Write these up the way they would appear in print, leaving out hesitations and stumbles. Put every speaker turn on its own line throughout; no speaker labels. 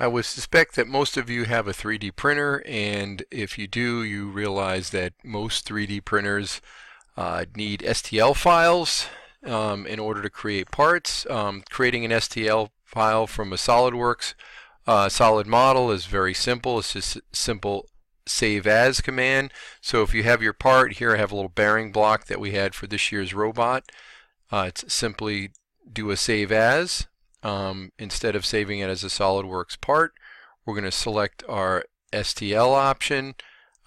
I would suspect that most of you have a 3D printer, and if you do, you realize that most 3D printers need STL files in order to create parts. Creating an STL file from a Solidworks solid model is very simple. It's just a simple save as command. So if you have your part, here I have a little bearing block that we had for this year's robot. It's simply do a save as. Instead of saving it as a SolidWorks part, we're going to select our STL option.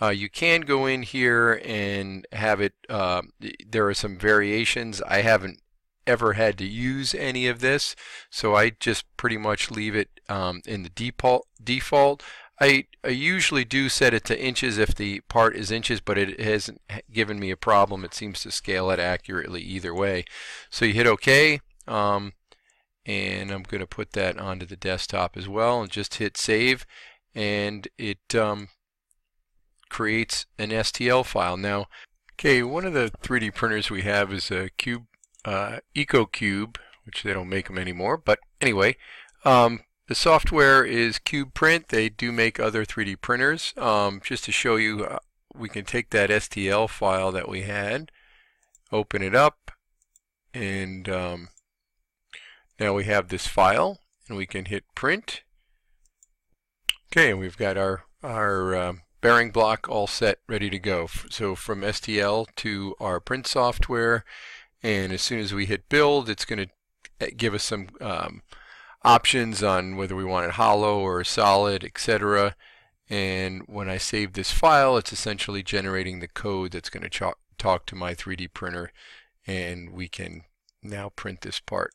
You can go in here and have it, there are some variations. I haven't ever had to use any of this, so I just pretty much leave it in the default. I usually do set it to inches if the part is inches, but it hasn't given me a problem. It seems to scale it accurately either way. So you hit OK, and I'm going to put that onto the desktop as well, and just hit save, and it creates an STL file. Now, okay, one of the 3D printers we have is a Cube EcoCube, which they don't make them anymore, but anyway, the software is Cube Print. They do make other 3D printers. Just to show you, we can take that STL file that we had, open it up, and now we have this file, and we can hit print. Okay, and we've got our bearing block all set, ready to go. So from STL to our print software, and as soon as we hit build, it's going to give us some options on whether we want it hollow or solid, etc. And when I save this file, it's essentially generating the code that's going to talk to my 3D printer, and we can now print this part.